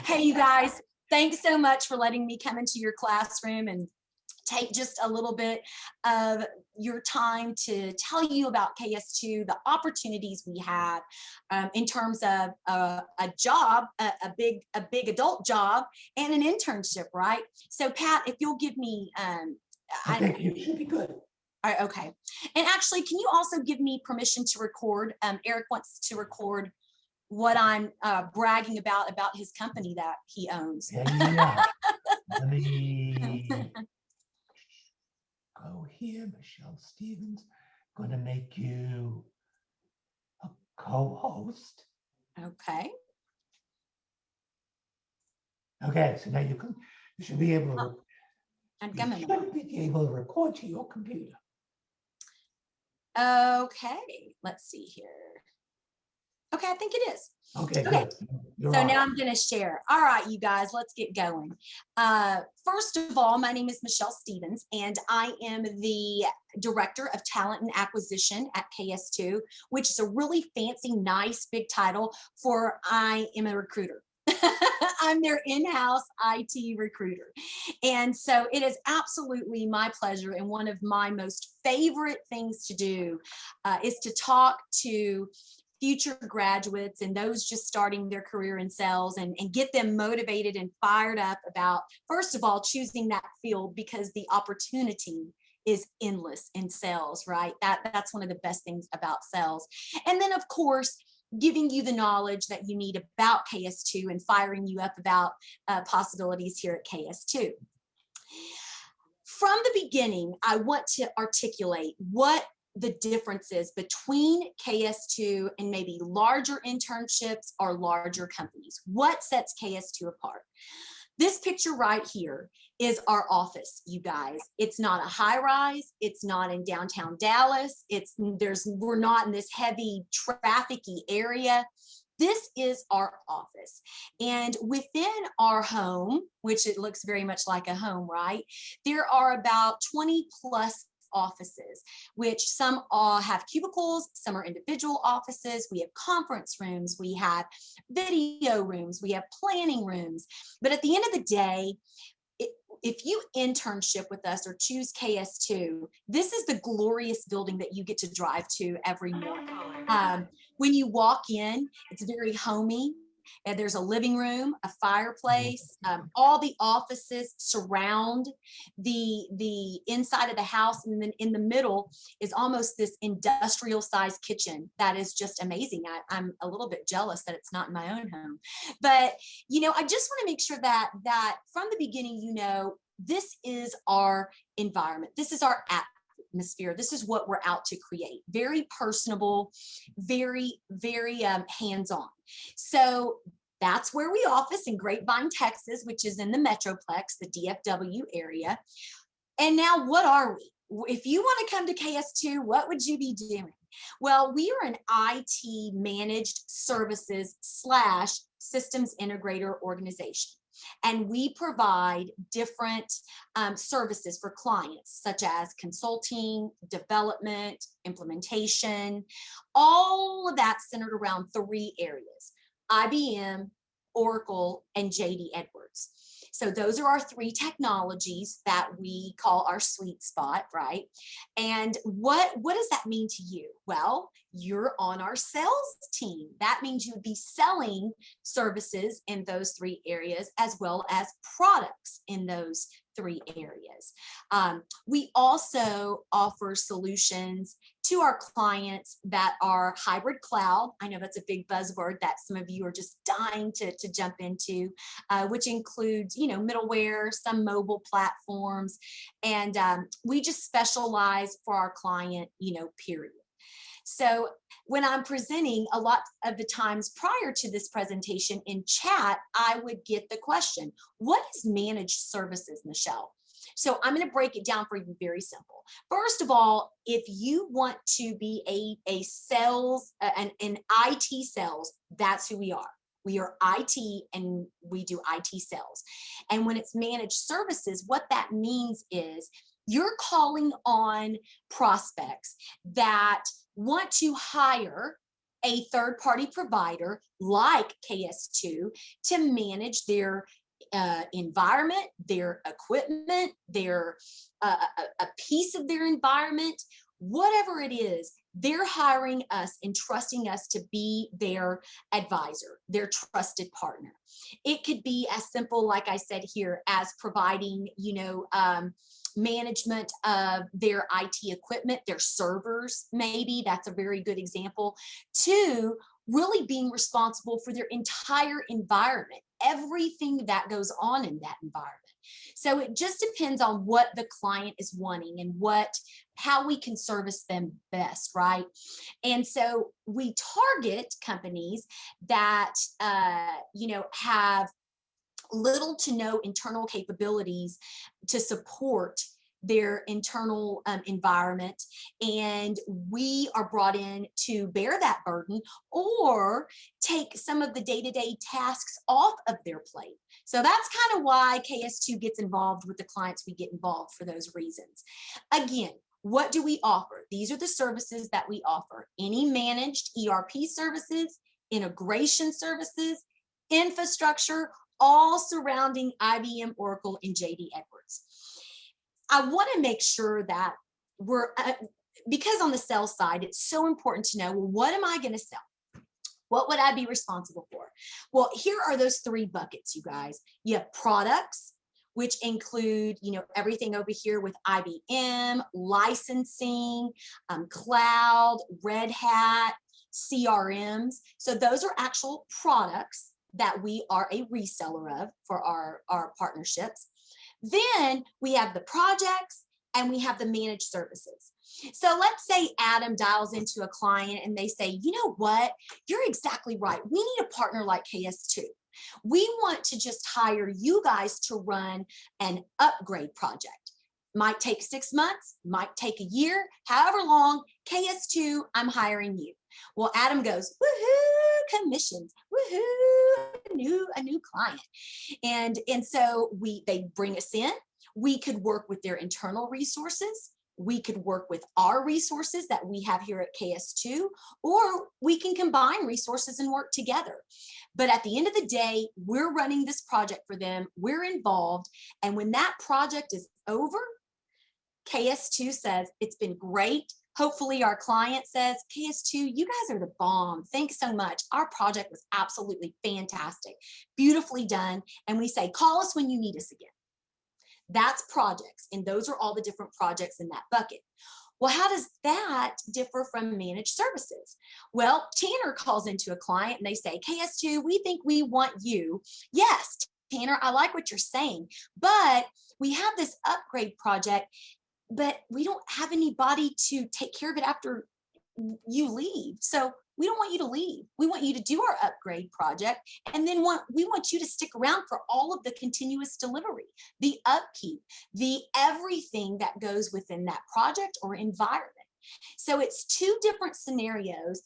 Hey, you guys, thanks so much for letting me come into your classroom and take just a little bit of your time to tell you about KS2, the opportunities we have in terms of a job, a big adult job, and an internship, right? So, Pat, if you'll give me, I think you should be good. Okay. And actually, can you also give me permission to record? Eric wants to record what I'm bragging about his company that he owns. Yeah. Let me go here. Michelle Stevens, going to make you a co-host. Okay. Okay, so now you should be able to. You should be able to record to your computer. Okay, let's see here. Okay, I think it is. Okay, good. So now I'm going to share. All right, you guys, let's get going. First of all, my name is Michelle Stevens, and I am the Director of Talent and Acquisition at KS2, which is a really fancy, nice, big title for I am a recruiter. I'm their in-house IT recruiter. And so it is absolutely my pleasure, and one of my most favorite things to do is to talk to future graduates and those just starting their career in sales and get them motivated and fired up about, first of all, choosing that field because the opportunity is endless in sales, right? That's one of the best things about sales. And then, of course, giving you the knowledge that you need about KS2 and firing you up about possibilities here at KS2. From the beginning, I want to articulate what the differences between KS2 and maybe larger internships or larger companies. What sets KS2 apart? This picture right here is our office, you guys. It's not a high rise. It's not in downtown Dallas. We're not in this heavy trafficy area. This is our office. And within our home, which it looks very much like a home, right? There are about 20 plus offices, which some have cubicles, some are individual offices. We have conference rooms, we have video rooms, we have planning rooms. But at the end of the day, if you internship with us or choose KS2, this is the glorious building that you get to drive to every morning. When you walk in, it's very homey. And there's a living room, a fireplace, all the offices surround the inside of the house. And then in the middle is almost this industrial sized kitchen that is just amazing. I'm a little bit jealous that it's not in my own home. But, you know, I just want to make sure that from the beginning, you know, this is our environment. This is our atmosphere. This is what we're out to create. Very personable, very, very hands-on. So that's where we office in Grapevine, Texas, which is in the Metroplex, the DFW area. And now what are we? If you want to come to KS2, what would you be doing? Well, we are an IT managed services / systems integrator organization. And we provide different services for clients, such as consulting, development, implementation, all of that centered around 3 areas: IBM, Oracle, and JD Edwards. So those are our 3 technologies that we call our sweet spot, right? And what does that mean to you? Well, you're on our sales team. That means you'd be selling services in those 3 areas as well as products in those 3 areas. We also offer solutions to our clients that are hybrid cloud. I know that's a big buzzword that some of you are just dying to jump into, which includes, you know, middleware, some mobile platforms, and we just specialize for our client, you know, period. So when I'm presenting, a lot of the times prior to this presentation in chat, I would get the question, what is managed services, Michelle? So I'm going to break it down for you very simple. First of all, if you want to be a sales, an IT sales, that's who we are. We are IT and we do IT sales. And when it's managed services, what that means is you're calling on prospects that want to hire a third-party provider like KS2 to manage their environment, their equipment, their a piece of their environment, whatever it is. They're hiring us and trusting us to be their advisor, their trusted partner. It could be as simple, like I said here, as providing, management of their IT equipment, their servers, maybe that's a very good example, to really being responsible for their entire environment, everything that goes on in that environment. So it just depends on what the client is wanting and how we can service them best, right? And so we target companies that have little to no internal capabilities to support their internal environment, and we are brought in to bear that burden or take some of the day-to-day tasks off of their plate. So that's kind of why KS2 gets involved with the clients we get involved, for those reasons. Again, what do we offer? These are the services that we offer: any managed ERP services, integration services, infrastructure, all surrounding IBM, Oracle, and JD Edwards. I want to make sure that because on the sales side, it's so important to know, well, what am I going to sell? What would I be responsible for? Well, here are those three buckets, you guys. You have products, which include, everything over here with IBM, licensing, cloud, Red Hat, CRMs. So those are actual products that we are a reseller of for our partnerships. Then we have the projects and we have the managed services. So let's say Adam dials into a client and they say, you know what, you're exactly right. We need a partner like KS2. We want to just hire you guys to run an upgrade project. Might take 6 months, might take a year, however long. KS2, I'm hiring you. Well, Adam goes, woohoo, commissions, woohoo, a new client. And so they bring us in. We could work with their internal resources. We could work with our resources that we have here at KS2, or we can combine resources and work together. But at the end of the day, we're running this project for them. We're involved. And when that project is over, KS2 says, it's been great. Hopefully our client says, KS2, you guys are the bomb. Thanks so much. Our project was absolutely fantastic, beautifully done. And we say, call us when you need us again. That's projects. And those are all the different projects in that bucket. Well, how does that differ from managed services? Well, Tanner calls into a client and they say, KS2, we think we want you. Yes, Tanner, I like what you're saying, but we have this upgrade project, but we don't have anybody to take care of it after you leave. So we don't want you to leave. We want you to do our upgrade project. And then we want you to stick around for all of the continuous delivery, the upkeep, the everything that goes within that project or environment. So it's two different scenarios.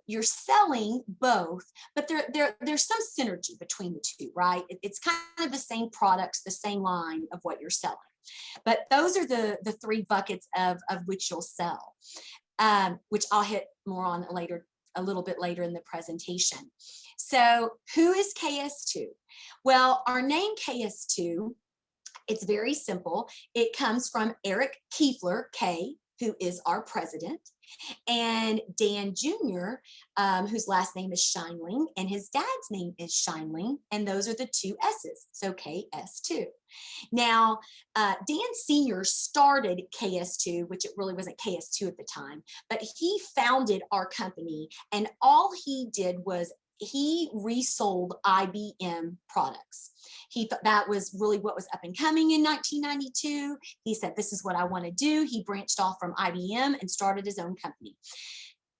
You're selling both, but there's some synergy between the two, right? It's kind of the same products, the same line of what you're selling. But those are the three buckets of which you'll sell, which I'll hit more on later, a little bit later in the presentation. So who is KS2? Well, our name KS2, it's very simple. It comes from Eric Kiefler, K, who is our president, and Dan Jr., whose last name is Scheinling, and his dad's name is Scheinling, and those are the two S's, so KS2. Now, Dan Sr. started KS2, which it really wasn't KS2 at the time, but he founded our company, and all he did was he resold IBM products. He thought that was really what was up and coming in 1992. He said, this is what I want to do. He branched off from IBM and started his own company.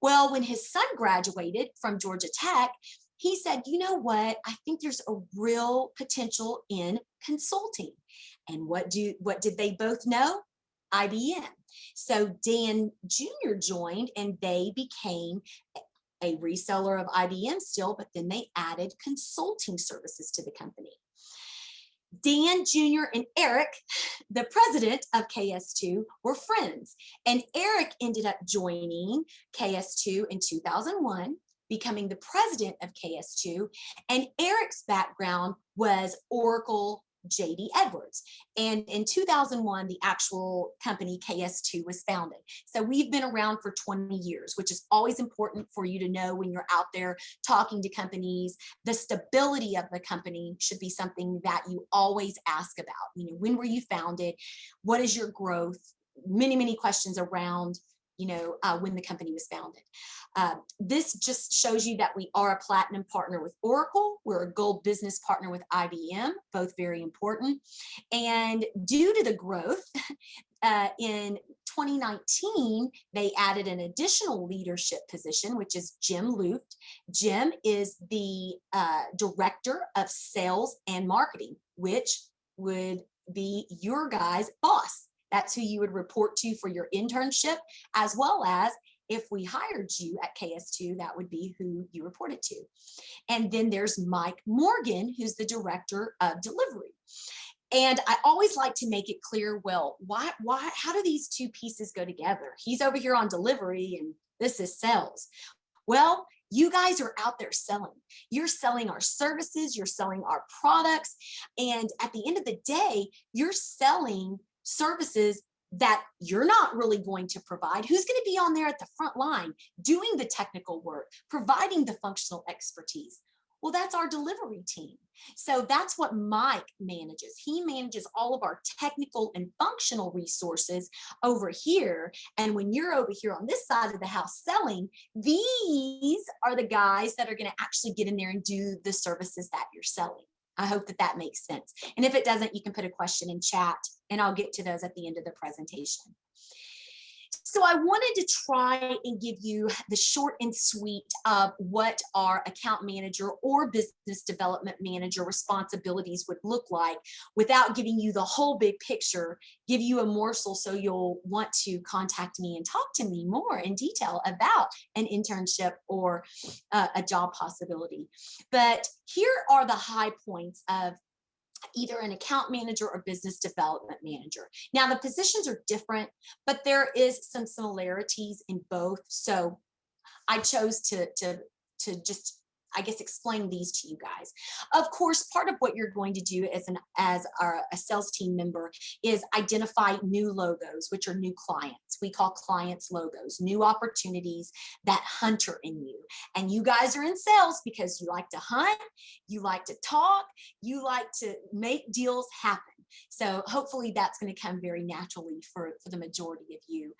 Well, when his son graduated from Georgia Tech, he said, you know what? I think there's a real potential in consulting. And what did they both know? IBM. So Dan Jr. joined and they became a reseller of IBM still, but then they added consulting services to the company. Dan Jr. and Eric, the president of KS2, were friends. And Eric ended up joining KS2 in 2001, becoming the president of KS2. And Eric's background was Oracle JD Edwards. And in 2001, the actual company KS2 was founded. So we've been around for 20 years, which is always important for you to know when you're out there talking to companies. The stability of the company should be something that you always ask about. You know, when were you founded? What is your growth? Many questions around, you know, when the company was founded. This just shows you that we are a platinum partner with Oracle. We're a gold business partner with IBM, both very important. And due to the growth, in 2019, they added an additional leadership position, which is Jim Luft. Jim is the director of sales and marketing, which would be your guys' boss. That's who you would report to for your internship, as well as if we hired you at KS2, that would be who you reported to. And then there's Mike Morgan, who's the director of delivery. And I always like to make it clear, well, how do these two pieces go together? He's over here on delivery and this is sales. Well, you guys are out there selling. You're selling our services, you're selling our products. And at the end of the day, you're selling services that you're not really going to provide. Who's going to be on there at the front line doing the technical work, providing the functional expertise? Well, that's our delivery team. So that's what Mike manages. He manages all of our technical and functional resources over here. And when you're over here on this side of the house selling, these are the guys that are going to actually get in there and do the services that you're selling. I hope that that makes sense. And if it doesn't, you can put a question in chat and I'll get to those at the end of the presentation. So I wanted to try and give you the short and sweet of what our account manager or business development manager responsibilities would look like without giving you the whole big picture, give you a morsel so you'll want to contact me and talk to me more in detail about an internship or a job possibility. But here are the high points of either an account manager or business development manager. Now the positions are different, but there is some similarities in both. So I chose to just, I guess, explain these to you guys. Of course, part of what you're going to do as a sales team member is identify new logos, which are new clients. We call clients logos, new opportunities that hunter in you. And you guys are in sales because you like to hunt, you like to talk, you like to make deals happen. So hopefully that's going to come very naturally for the majority of you.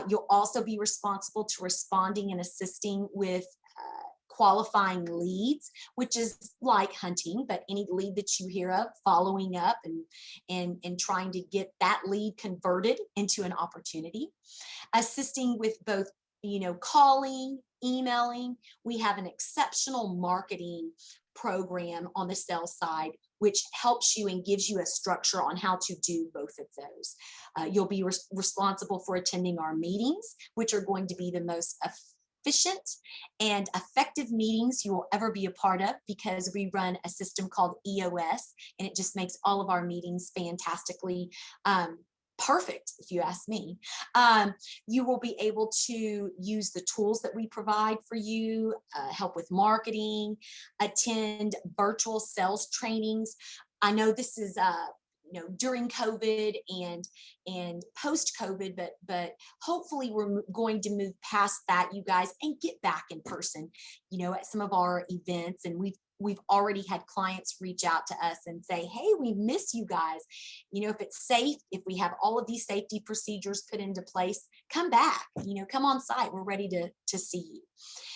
You'll also be responsible to responding and assisting with qualifying leads, which is like hunting, but any lead that you hear of, following up and trying to get that lead converted into an opportunity. Assisting with both, calling, emailing. We have an exceptional marketing program on the sales side, which helps you and gives you a structure on how to do both of those. You'll be responsible for attending our meetings, which are going to be the most efficient and effective meetings you will ever be a part of, because we run a system called EOS, and it just makes all of our meetings fantastically perfect, if you ask me. You will be able to use the tools that we provide for you, help with marketing, attend virtual sales trainings. I know this is during COVID and post-COVID, but hopefully we're going to move past that, you guys, and get back in person, at some of our events. And we've already had clients reach out to us and say, hey, we miss you guys. If it's safe, if we have all of these safety procedures put into place, come back, come on site. We're ready to see you.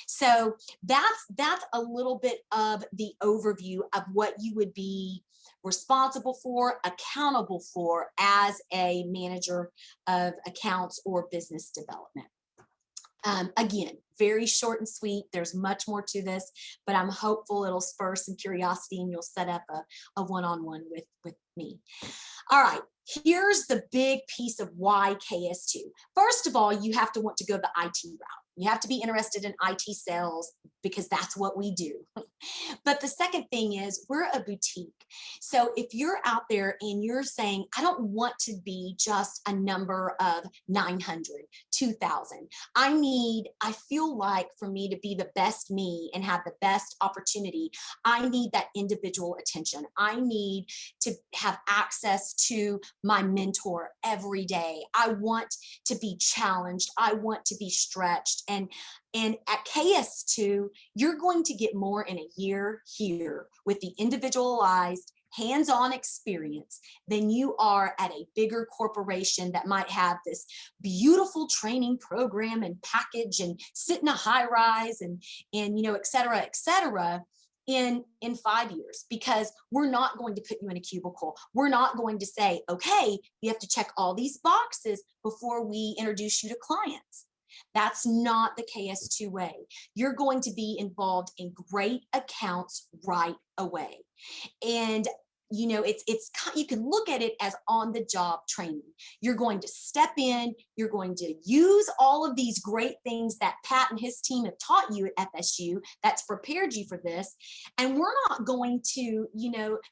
So that's a little bit of the overview of what you would be responsible for, accountable for as a manager of accounts or business development. Again, very short and sweet. There's much more to this, but I'm hopeful it'll spur some curiosity and you'll set up a one-on-one with me. All right, here's the big piece of why KS2. First of all, you have to want to go the IT route. You have to be interested in IT sales because that's what we do. But the second thing is we're a boutique. So if you're out there and you're saying, I don't want to be just a number of 900, 2000. I feel like for me to be the best me and have the best opportunity, I need that individual attention. I need to have access to my mentor every day. I want to be challenged. I want to be stretched. And at KS2, you're going to get more in a year here with the individualized hands-on experience than you are at a bigger corporation that might have this beautiful training program and package and sit in a high rise and et cetera, in 5 years, because we're not going to put you in a cubicle. We're not going to say, okay, you have to check all these boxes before we introduce you to clients. That's not the KS2 way. You're going to be involved in great accounts right away. And it's you can look at it as on the job training. You're going to step in, you're going to use all of these great things that Pat and his team have taught you at FSU that's prepared you for this. And we're not going to,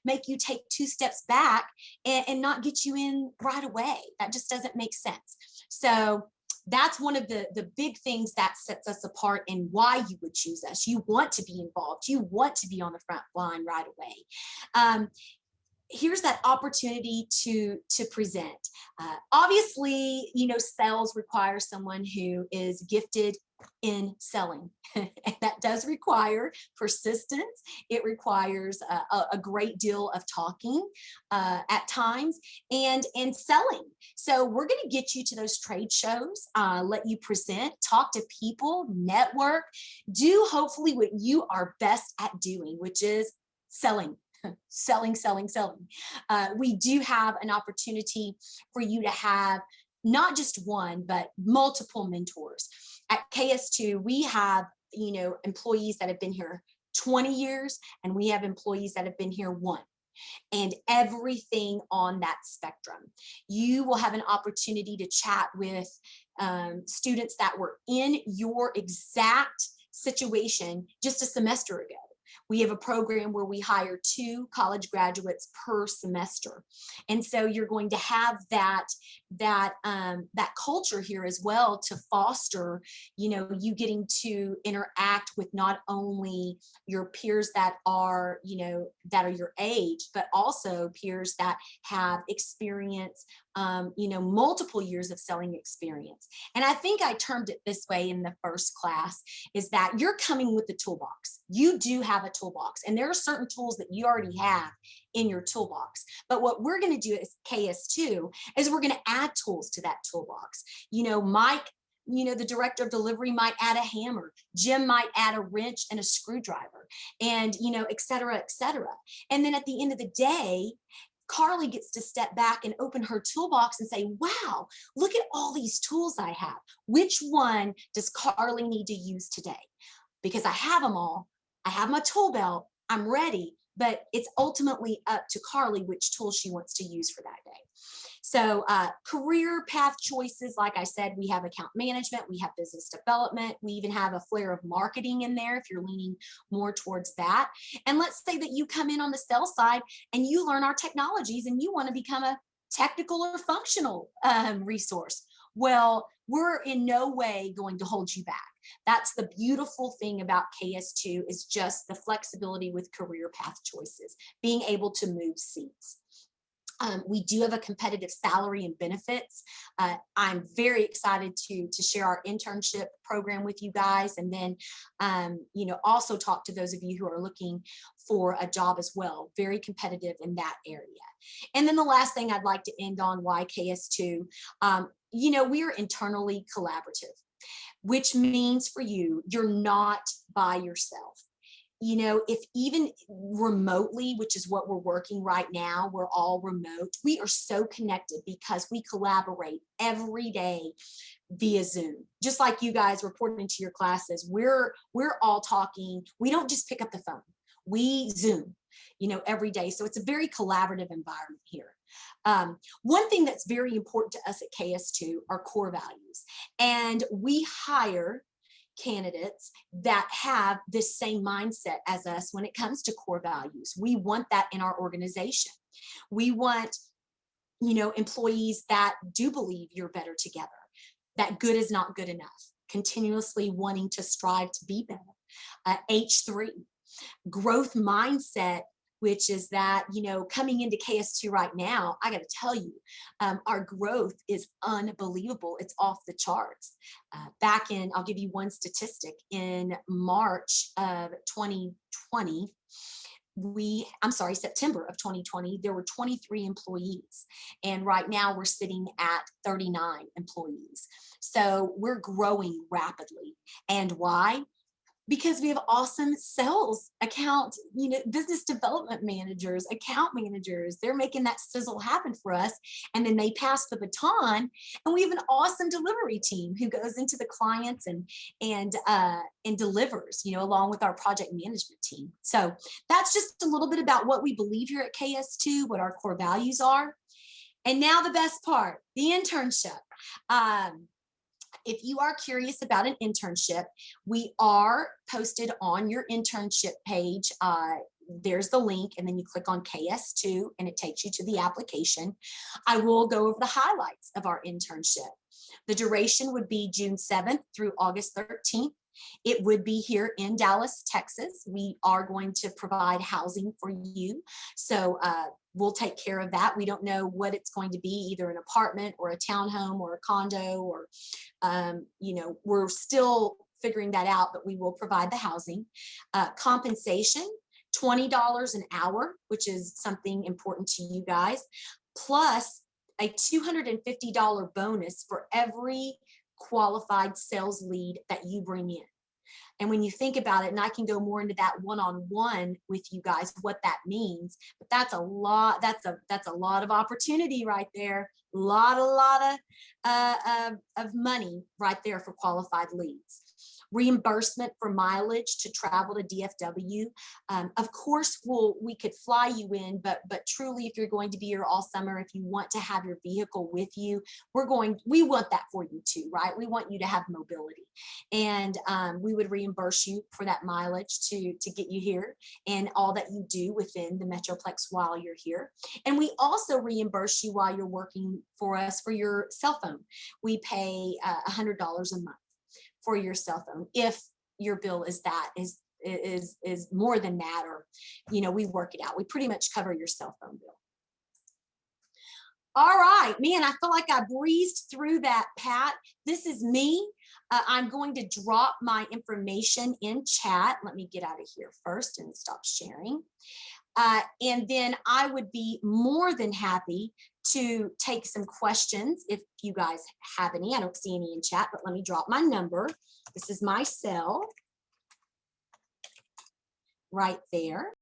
make you take 2 steps back and not get you in right away. That just doesn't make sense. So that's one of the big things that sets us apart and why you would choose us. You want to be involved. You want to be on the front line right away. Here's that opportunity to present. Obviously, sales requires someone who is gifted in selling. And that does require persistence. It requires a great deal of talking at times and selling. So we're going to get you to those trade shows, let you present, talk to people, network, do hopefully what you are best at doing, which is selling. Selling. We do have an opportunity for you to have not just one, but multiple mentors. At KS2, we have, employees that have been here 20 years, and we have employees that have been here 1. And everything on that spectrum. You will have an opportunity to chat with students that were in your exact situation just a semester ago. We have a program where we hire 2 college graduates per semester. And so you're going to have that culture here as well to foster, you getting to interact with not only your peers that are, that are your age, but also peers that have experience, multiple years of selling experience. And I think I termed it this way in the first class, is that you're coming with the toolbox. You do have a toolbox, and there are certain tools that you already have in your toolbox. But what we're going to do as KS2 is we're going to add tools to that toolbox. Mike, the director of delivery might add a hammer. Jim might add a wrench and a screwdriver, and, et cetera, et cetera. And then at the end of the day, Carly gets to step back and open her toolbox and say, wow, look at all these tools I have. Which one does Carly need to use today? Because I have them all. I have my tool belt. I'm ready. But it's ultimately up to Carly which tool she wants to use for that day. So career path choices, like I said, we have account management, we have business development, we even have a flair of marketing in there if you're leaning more towards that. And let's say that you come in on the sales side and you learn our technologies and you want to become a technical or functional resource. Well, we're in no way going to hold you back. That's the beautiful thing about KS2, is just the flexibility with career path choices, being able to move seats. We do have a competitive salary and benefits. I'm very excited to share our internship program with you guys, and then, also talk to those of you who are looking for a job as well. Very competitive in that area. And then the last thing I'd like to end on why KS2, we are internally collaborative, which means for you, you're not by yourself. If even remotely, which is what we're working right now, we're all remote, we are so connected because we collaborate every day via Zoom. Just like you guys reporting to your classes, we're all talking. We don't just pick up the phone. We Zoom, every day. So it's a very collaborative environment here. One thing that's very important to us at KS2 are core values. And we hire candidates that have this same mindset as us when it comes to core values. We want that in our organization. We want, employees that do believe you're better together, that good is not good enough, continuously wanting to strive to be better. H3, growth mindset, which is that, coming into KS2 right now, I got to tell you, our growth is unbelievable. It's off the charts. I'll give you one statistic. In March of 2020, September of 2020, there were 23 employees. And right now we're sitting at 39 employees. So we're growing rapidly. And why? Because we have awesome sales, business development managers, account managers. They're making that sizzle happen for us. And then they pass the baton. And we have an awesome delivery team who goes into the clients and delivers, along with our project management team. So that's just a little bit about what we believe here at KS2, what our core values are. And now the best part, the internship. If you are curious about an internship, we are posted on your internship page. There's the link, and then you click on KS2 and it takes you to the application. I will go over the highlights of our internship. The duration would be June 7th through August 13th. It would be here in Dallas, Texas. We are going to provide housing for you. So we'll take care of that. We don't know what it's going to be, either an apartment or a townhome or a condo, or, we're still figuring that out, but we will provide the housing. Compensation, $20 an hour, which is something important to you guys, plus a $250 bonus for every qualified sales lead that you bring in. And when you think about it, and I can go more into that one-on-one with you guys, what that means, but that's a lot of opportunity right there. A lot of money right there for qualified leads. Reimbursement for mileage to travel to DFW. Of course, we could fly you in, but truly, if you're going to be here all summer, if you want to have your vehicle with you, we want that for you too, right? We want you to have mobility, and we would reimburse you for that mileage to get you here and all that you do within the Metroplex while you're here. And we also reimburse you while you're working for us for your cell phone. We pay $100 a month for your cell phone if your bill is more than that, or we work it out. We pretty much cover your cell phone bill. All right, man, I feel like I breezed through that, Pat. This is me. I'm going to drop my information in chat. Let me get out of here first and stop sharing. And then I would be more than happy to take some questions if you guys have any. I don't see any in chat, but let me drop my number. This is my cell right there.